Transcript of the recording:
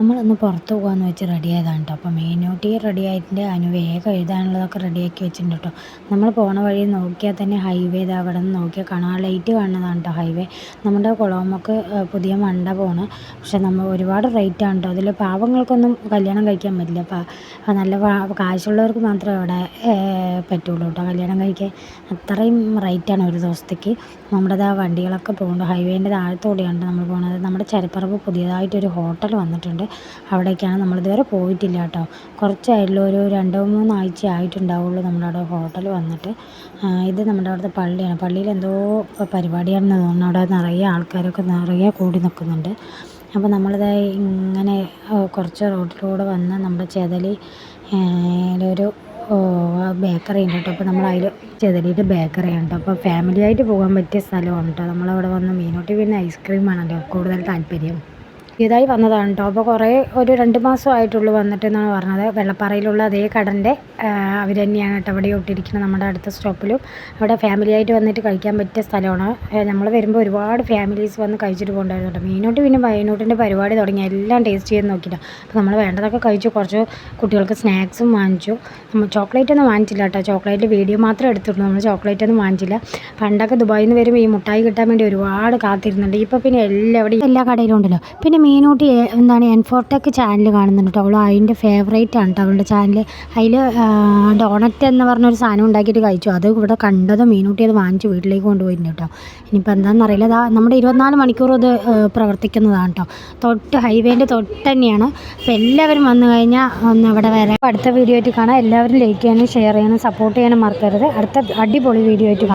നമ്മളൊന്ന് പുറത്ത് പോകാമെന്ന് വെച്ച് റെഡിയായതാണ് കേട്ടോ. അപ്പോൾ മീനൂട്ടി റെഡി ആയിട്ടുണ്ട്. അതിന് വേഗം എഴുതാനുള്ളതൊക്കെ റെഡിയാക്കി വെച്ചിട്ടുണ്ട് കേട്ടോ. നമ്മൾ പോണ വഴി നോക്കിയാൽ തന്നെ ഹൈവേ ഇതാ അവിടെ നിന്ന് നോക്കിയാൽ കാണാം. ലൈറ്റ് കാണുന്നതാണ് കേട്ടോ ഹൈവേ. നമ്മുടെ കുളമൊക്കെ പുതിയ മണ്ട പോണ്. പക്ഷെ നമ്മൾ ഒരുപാട് റേറ്റാണ് കേട്ടോ. അതിൽ പാവങ്ങൾക്കൊന്നും കല്യാണം കഴിക്കാൻ പറ്റില്ല. നല്ല കാശുള്ളവർക്ക് മാത്രമേ അവിടെ പറ്റുള്ളൂ കേട്ടോ കല്യാണം കഴിക്കാൻ. അത്രയും റേറ്റാണ് ഒരു ദിവസത്തേക്ക്. നമ്മുടെ വണ്ടികളൊക്കെ പോകുന്നുണ്ട്. ഹൈവേൻ്റെ താഴത്തോടെയാണ് നമ്മൾ പോകുന്നത്. നമ്മുടെ ചരിപ്പറമ്പ് പുതിയതായിട്ടൊരു ഹോട്ടൽ വന്നിട്ടുണ്ട്. അവിടേക്കാണ് നമ്മളിതുവരെ പോയിട്ടില്ല കേട്ടോ. കുറച്ചായിട്ടുള്ളൂ, ഒരു 2-3 ആഴ്ച ആയിട്ടുണ്ടാവുള്ളൂ നമ്മളവിടെ ഹോട്ടൽ വന്നിട്ട്. ഇത് നമ്മുടെ അവിടുത്തെ പള്ളിയാണ്. പള്ളിയിൽ എന്തോ പരിപാടിയാണെന്ന് തോന്നുന്നു. അവിടെ നിറയെ ആൾക്കാരൊക്കെ നിറയെ കൂടി നിൽക്കുന്നുണ്ട്. അപ്പോൾ നമ്മളിത് ഇങ്ങനെ കുറച്ച് റോഡിലൂടെ വന്ന് നമ്മുടെ ചെതലി ഒരു ബേക്കറി ഉണ്ട് കേട്ടോ. അപ്പോൾ നമ്മളതിൽ ചെതലിയിട്ട് ബേക്കറിയാണ് കേട്ടോ. അപ്പോൾ ഫാമിലി ആയിട്ട് പോകാൻ പറ്റിയ സ്ഥലമാണ് കേട്ടോ. നമ്മളവിടെ വന്ന് മീനൂട്ടി പിന്നെ ഐസ്ക്രീമാണല്ലോ കൂടുതൽ താല്പര്യം. പുതിയതായി വന്നതാണ് കേട്ടോ. അപ്പോൾ ഒരു 2 മാസമായിട്ടുള്ളൂ വന്നിട്ടെന്നാണ് പറഞ്ഞത്. വെള്ളപ്പാറയിലുള്ള അതേ കടൻ്റെ അവർ തന്നെയാണ് കേട്ടോ അവിടെ ഇട്ടിരിക്കുന്നത്. നമ്മുടെ അടുത്ത സ്റ്റോപ്പിലും അവിടെ ഫാമിലി ആയിട്ട് വന്നിട്ട് കഴിക്കാൻ പറ്റിയ സ്ഥലമാണ്. നമ്മൾ വരുമ്പോൾ ഒരുപാട് ഫാമിലീസ് വന്ന് കഴിച്ചിട്ട് പോകണ്ടായിരുന്നു കേട്ടോ. മീനൂട്ടി പിന്നെ മൈനൂട്ടിൻ്റെ പരിപാടി തുടങ്ങി എല്ലാം ടേസ്റ്റ് ചെയ്ത് നോക്കിയിട്ടാണ്. അപ്പോൾ നമ്മൾ വേണ്ടതൊക്കെ കഴിച്ചു. കുറച്ച് കുട്ടികൾക്ക് സ്നാക്സും വാങ്ങിച്ചു. നമ്മൾ ചോക്ലേറ്റ് ഒന്നും വാങ്ങിച്ചില്ല കേട്ടോ. ചോക്ലേറ്റ് വീഡിയോ മാത്രം എടുത്തിട്ടുണ്ട്. നമ്മൾ ചോക്ലേറ്റ് ഒന്നും വാങ്ങിച്ചില്ല. പണ്ടൊക്കെ ദുബായിൽ നിന്ന് വരുമ്പോൾ ഈ മുട്ടായി കിട്ടാൻ വേണ്ടി ഒരുപാട് കാത്തിരുന്നുണ്ട്. ഇപ്പോൾ പിന്നെ എല്ലാ കടയിലും ഉണ്ടല്ലോ. പിന്നെ മീനൂട്ടി എൻഫോർടെക് ചാനൽ കാണുന്നുണ്ട് കേട്ടോ. അവൾ അതിൻ്റെ ഫേവറേറ്റ് ആണ് കേട്ടോ അവളുടെ ചാനൽ. അതിൽ ഡോണറ്റ് എന്ന് പറഞ്ഞൊരു സാധനം ഉണ്ടാക്കിയിട്ട് കഴിച്ചു. അത് ഇവിടെ കണ്ടത് മീനൂട്ടി അത് വാങ്ങിച്ച് വീട്ടിലേക്ക് കൊണ്ടുപോയിട്ടുണ്ട് കേട്ടോ. ഇനിയിപ്പോൾ എന്താണെന്നറിയില്ല. നമ്മുടെ 24 മണിക്കൂറും ഇത് പ്രവർത്തിക്കുന്നതാണ് കേട്ടോ. ഹൈവേൻ്റെ തൊട്ട് തന്നെയാണ്. അപ്പോൾ എല്ലാവരും വന്നു കഴിഞ്ഞാൽ ഒന്ന് ഇവിടെ വരാം. അടുത്ത വീഡിയോ ആയിട്ട് കാണാം. എല്ലാവരും ലൈക്ക് ചെയ്യാനും ഷെയർ ചെയ്യാനും സപ്പോർട്ട് ചെയ്യാനും മറക്കരുത്. അടുത്ത അടിപൊളി വീഡിയോ ആയിട്ട് കാണാം.